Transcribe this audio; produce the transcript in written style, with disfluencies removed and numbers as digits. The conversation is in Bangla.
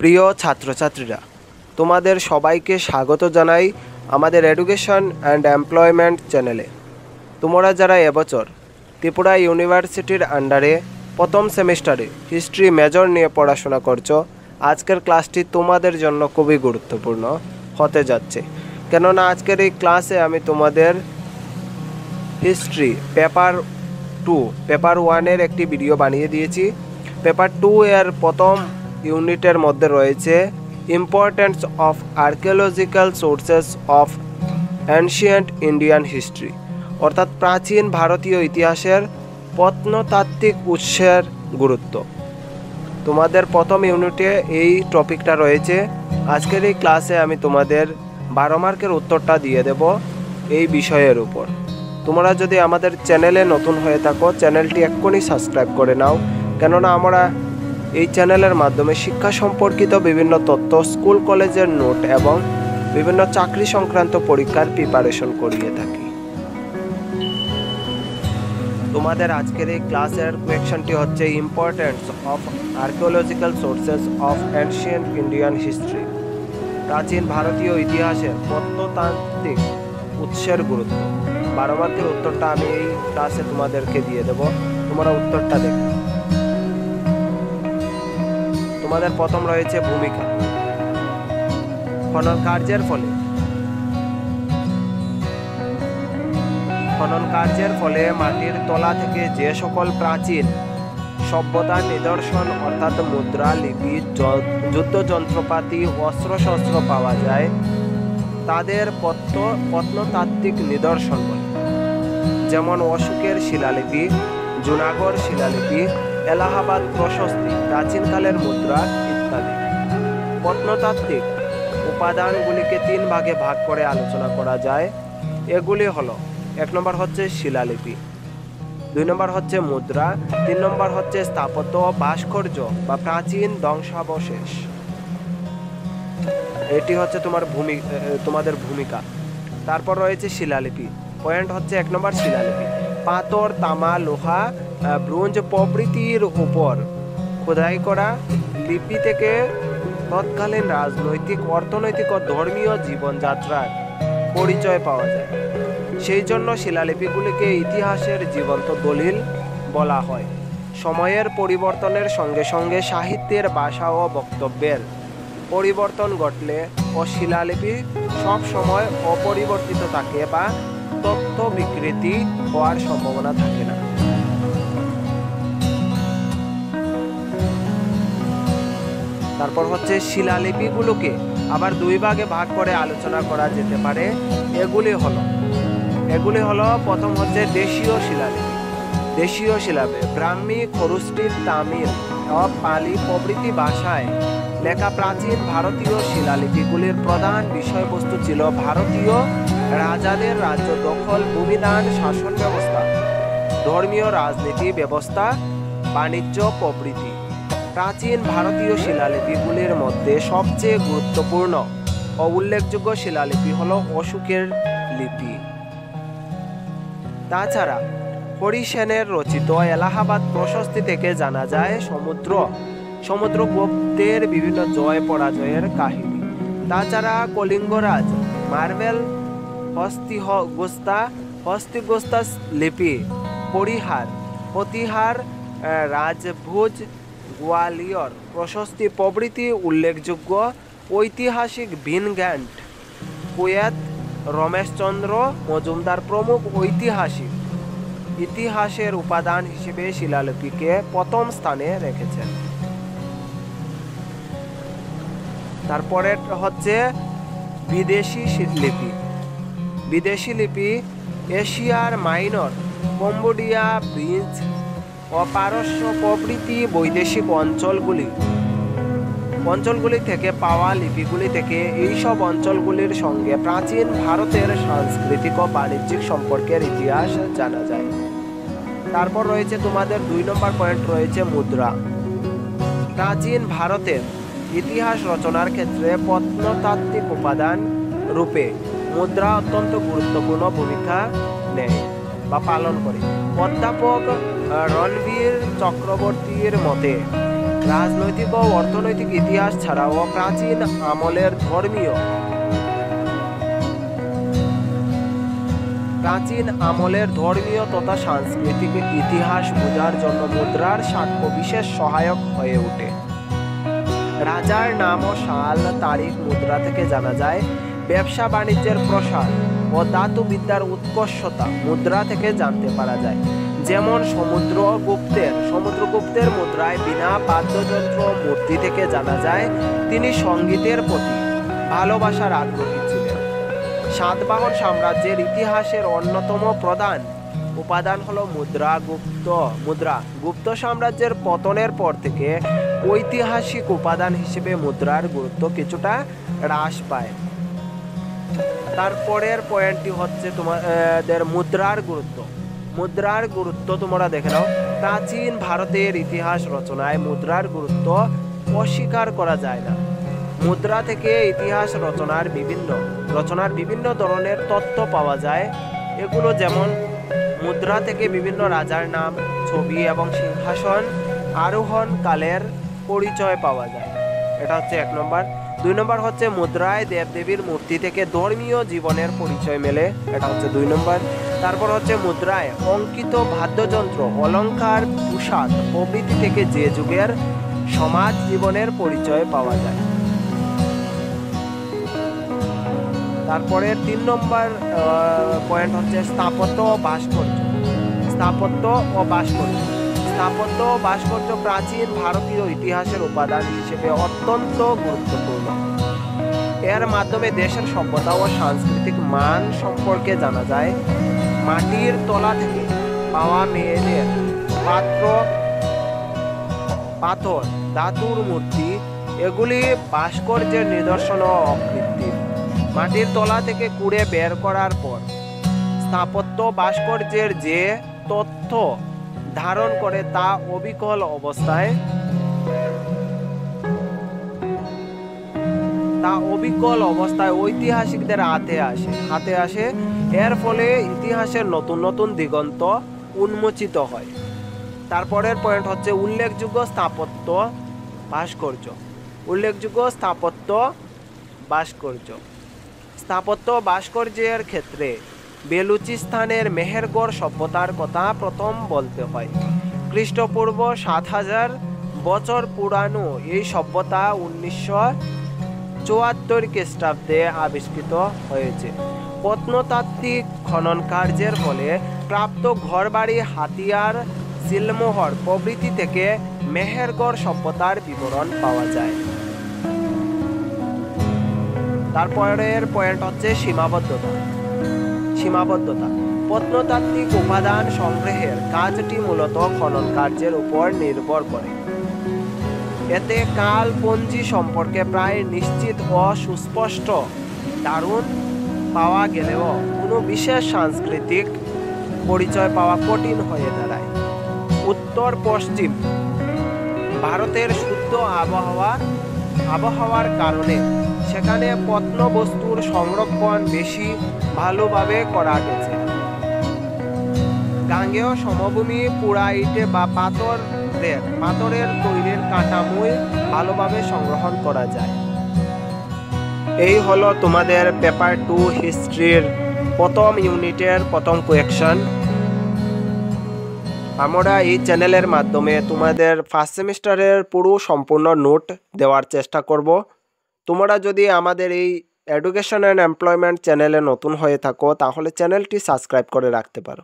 প্রিয় ছাত্রছাত্রীরা, তোমাদের সবাইকে স্বাগত জানাই আমাদের এডুকেশন অ্যান্ড এমপ্লয়মেন্ট চ্যানেলে। তোমরা যারা এবছর ত্রিপুরা ইউনিভার্সিটির আন্ডারে প্রথম সেমিস্টারে হিস্ট্রি মেজর নিয়ে পড়াশোনা করছো, আজকের ক্লাসটি তোমাদের জন্য খুবই গুরুত্বপূর্ণ হতে যাচ্ছে। কেননা আজকের এই ক্লাসে আমি তোমাদের হিস্ট্রি পেপার 1-এর একটি ভিডিও বানিয়ে দিয়েছি। পেপার 2 এর প্রথম ইউনিটের মধ্যে রয়েছে importance of archaeological sources of ancient Indian history, অর্থাৎ প্রাচীন ভারতীয় ইতিহাসের প্রত্নতাত্ত্বিক উৎসের গুরুত্ব। তোমাদের প্রথম ইউনিটে এই টপিকটা রয়েছে। আজকের এই ক্লাসে আমি তোমাদের 12 মার্কের উত্তরটা দিয়ে দেব এই বিষয়ের উপর। তোমরা যদি আমাদের চ্যানেলে নতুন হয়ে থাকো, চ্যানেলটি এক্ষুনি সাবস্ক্রাইব করে নাও, কেননা আমরা এই চ্যানেলের মাধ্যমে শিক্ষা সম্পর্কিত বিভিন্ন তথ্য, স্কুল কলেজের নোট এবং বিভিন্ন চাকরি সংক্রান্ত পরীক্ষার প্রিপারেশন করিয়ে থাকি। তোমাদের আজকের এই ক্লাসের কোয়েকশনটি হচ্ছে importance of archaeological sources of ancient Indian history, প্রাচীন ভারতীয় ইতিহাসের প্রত্নতাত্ত্বিক উৎসের গুরুত্ব। 12 মার্কের উত্তরটা আমি এই ক্লাসে তোমাদেরকে দিয়ে দেব, তোমরা উত্তরটা দেখো। তোমাদের প্রথম রয়েছে ভূমিকা। খনন কার্যের ফলে মাটির তলা থেকে যে সকল প্রাচীন সভ্যতার নিদর্শন অর্থাৎ মুদ্রা, লিপি, যুদ্ধ যন্ত্রপাতি, অস্ত্রশস্ত্র পাওয়া যায় তাদের প্রত্নতাত্ত্বিক নিদর্শন বলে। যেমন অশোকের শিলালিপি, জুনাগড় শিলালিপি, এলাহাবাদ প্রশস্তি, প্রাচীনকালের মুদ্রা ইত্যাদি। প্রত্নতাত্ত্বিক উপাদানগুলিকে 3 ভাগে ভাগ করে আলোচনা করা যায়। এগুলি হলো, 1 নম্বর হচ্ছে শিলালিপি, 2 নম্বর হচ্ছে মুদ্রা, 3 নম্বর হচ্ছে স্থাপত্য ভাস্কর্য বা প্রাচীন ধ্বংসাবশেষ। এটি হচ্ছে তোমাদের ভূমিকা। তারপর রয়েছে শিলালিপি। পয়েন্ট হচ্ছে 1 নম্বর শিলালিপি। পাথর, তামা, লোহা, ব্রোঞ্জ প্রভৃতির উপর খোদাই করা লিপি থেকে তৎকালীন রাজনৈতিক, অর্থনৈতিক ও ধর্মীয় জীবনযাত্রার পরিচয় পাওয়া যায়। সেই জন্য শিলালিপিগুলিকে ইতিহাসের জীবন্ত দলিল বলা হয়। সময়ের পরিবর্তনের সঙ্গে সঙ্গে সাহিত্যের ভাষা ও বক্তব্যের পরিবর্তন ঘটলে ও শিলালিপি সব সময় অপরিবর্তিত থাকে বা তথ্য বিকৃতি হওয়ার সম্ভাবনা থাকে না। তারপর হচ্ছে শিলালিপিগুলোকে আবার 2 ভাগে ভাগ করে আলোচনা করা যেতে পারে। এগুলি হলো প্রথম হচ্ছে দেশীয় শিলালিপি। ব্রাহ্মী, খরুষ্টি, তামিল ও পালি প্রভৃতি ভাষায় লেখা প্রাচীন ভারতীয় শিলালিপিগুলির প্রধান বিষয়বস্তু ছিল ভারতীয় রাজাদের রাজ্য দখল, ভূমিদান, শাসন ব্যবস্থা, ধর্মীয় রাজনীতি ব্যবস্থা, বাণিজ্য প্রভৃতি। প্রাচীন ভারতীয় শিলালিপিগুলির মধ্যে সবচেয়ে গুরুত্বপূর্ণ ও উল্লেখযোগ্য শিলালিপি হল অশোকের লিপি। তাছাড়া হরি সেনের রচিত এলাহাবাদ প্রশস্তি থেকে জানা যায় সমুদ্রগুপ্তের বিভিন্ন জয় পরাজয়ের কাহিনী। তাছাড়া কলিঙ্গরাজ মার্বেল, হস্তিগুস্তা লিপি, প্রতিহার, রাজভুজ, গোয়ালিয়র প্রশস্তি প্রভৃতি উল্লেখযোগ্য ঐতিহাসিক। ভিনগ্যান্ট, কুয়েত, রমেশচন্দ্র মজুমদার প্রমুখ ইতিহাসের উপাদান হিসেবে শিলালিপিকে প্রথম স্থানে রেখেছেন। তারপরে হচ্ছে বিদেশি লিপি। এশিয়ার মাইনর, কম্বোডিয়া, ব্রিজ ও পারস্য প্রভৃতি বৈদেশিক অঞ্চলগুলি থেকে পাওয়া লিপিগুলি থেকে এইসব অঞ্চলগুলির সঙ্গে প্রাচীন ভারতের সাংস্কৃতিক ও বাণিজ্যিক সম্পর্কের ইতিহাস জানা যায়। তারপর রয়েছে তোমাদের 2 নম্বর পয়েন্ট রয়েছে মুদ্রা। প্রাচীন ভারতের ইতিহাস রচনার ক্ষেত্রে প্রত্নতাত্ত্বিক উপাদান রূপে মুদ্রা অত্যন্ত গুরুত্বপূর্ণ ভূমিকা নেয় বা পালন করে। অধ্যাপক রণবীর চক্রবর্তীর মতে রাজনৈতিক ও অর্থনৈতিক ইতিহাস ছাড়াও প্রাচীন আমলের ধর্মীয় তথা সাংস্কৃতিক ইতিহাস বোঝার জন্য মুদ্রার সাক্ষ্য বিশেষ সহায়ক হয়ে ওঠে। রাজার নাম ও সাল তারিখ মুদ্রা থেকে জানা যায়। ব্যবসা বাণিজ্যের প্রসার ও ধাতুবিদ্যার উৎকর্ষতা মুদ্রা থেকে জানতে পারা যায়। যেমন সমুদ্রগুপ্তের মুদ্রায় বিনা বাদ্যযন্ত্র মূর্তি থেকে জানা যায় তিনি সঙ্গীতের প্রতি ভালোবাসার আগ্রহী ছিলেন। সাতবাহন সাম্রাজ্যের ইতিহাসের অন্যতম প্রধান উপাদান হলো মুদ্রা। গুপ্ত সাম্রাজ্যের পতনের পর থেকে ঐতিহাসিক উপাদান হিসেবে মুদ্রার গুরুত্ব কিছুটা হ্রাস পায়। তারপরের পয়েন্টটি হচ্ছে তোমাদের মুদ্রার গুরুত্ব তোমরা দেখে নাও। প্রাচীন ভারতের ইতিহাস রচনায় মুদ্রার গুরুত্ব অস্বীকার করা যায় না। মুদ্রা থেকে ইতিহাস রচনার বিভিন্ন ধরনের তথ্য পাওয়া যায়। এগুলো যেমন মুদ্রা থেকে বিভিন্ন রাজার নাম, ছবি এবং সিংহাসন আরোহণ কালের পরিচয় পাওয়া যায়। এটা হচ্ছে 1 নম্বর। 2 নম্বর হচ্ছে মুদ্রায় দেবদেবীর মূর্তি থেকে ধর্মীয় জীবনের পরিচয় মেলে। এটা হচ্ছে 2 নম্বর। তারপর হচ্ছে মুদ্রায় অঙ্কিত বাদ্যযন্ত্র, অলংকার, পোশাক প্রভৃতি থেকে যে যুগের সমাজ জীবনের পরিচয় পাওয়া যায়। তারপরে 3 নম্বর পয়েন্ট হচ্ছে স্থাপত্য ও ভাস্কর্য প্রাচীন ভারতীয় ইতিহাসের উপাদান হিসেবে অত্যন্ত গুরুত্বপূর্ণ। এর মাধ্যমে দেশের সভ্যতা ও সাংস্কৃতিক মান সম্পর্কে জানা যায়। মাটির তলা থেকে পাওয়া মেয়েদের পাথর, ধাতুর মূর্তি এগুলি ভাস্কর্যের নিদর্শন ও অকৃত্রিম। মাটির তলা থেকে কুড়ে বের করার পর স্থাপত্য ভাস্কর্যের যে তথ্য ধারণ করে তা অবিকল অবস্থায় ঐতিহাসিকদের হাতে আসে। এর ফলে ইতিহাসের নতুন নতুন দিগন্ত উন্মোচিত হয়। তারপরের পয়েন্ট হচ্ছে উল্লেখযোগ্য স্থাপত্য ভাস্কর্যের ক্ষেত্রে বেলুচিস্তানের মেহেরগড় সভ্যতার কথা প্রথম বলতে হয়। খ্রিস্টপূর্ব 7000 বছর পুরানো এই সভ্যতা 1974 খ্রিস্টাব্দে আবিষ্কৃত হয়েছে। প্রত্নতাত্ত্বিক খনন কার্যের ফলে প্রাপ্ত ঘরবাড়ি, হাতিয়ার, সিলমোহর প্রভৃতি থেকে মেহেরগড় সভ্যতার বিবরণ পাওয়া যায়। তারপরের পয়েন্ট হচ্ছে সীমাবদ্ধতা। প্রত্নতাত্ত্বিক উপাদান সংগ্রহের কাজটি মূলত খনন কার্যের উপর নির্ভর করে। এতে কালপঞ্জি সম্পর্কে প্রায় নিশ্চিত ও সুস্পষ্ট ধারণা পাওয়া গেলেও কোনো বিশেষ সাংস্কৃতিক পরিচয় পাওয়া কঠিন হয়ে দাঁড়ায়। উত্তর পশ্চিম ভারতের শুদ্ধ আবহাওয়ার কারণে সেখানে প্রত্নবস্তুর সংরক্ষণ বেশি ভালোভাবে করা গেছে। গাঙ্গেয় সমভূমি পোড়া ইটে বা পাথরের তৈরির কাঠামোই ভালোভাবে সংগ্রহণ করা যায়। এই হলো তোমাদের পেপার 2 হিস্ট্রির প্রথম ইউনিটের প্রথম কোয়েকশন। আমরা এই চ্যানেলের মাধ্যমে তোমাদের ফার্স্ট সেমিস্টারের পুরো সম্পূর্ণ নোট দেওয়ার চেষ্টা করব। তোমরা যদি আমাদের এই এডুকেশন অ্যান্ড এমপ্লয়মেন্ট চ্যানেলে নতুন হয়ে থাকো তাহলে চ্যানেলটি সাবস্ক্রাইব করে রাখতে পারো।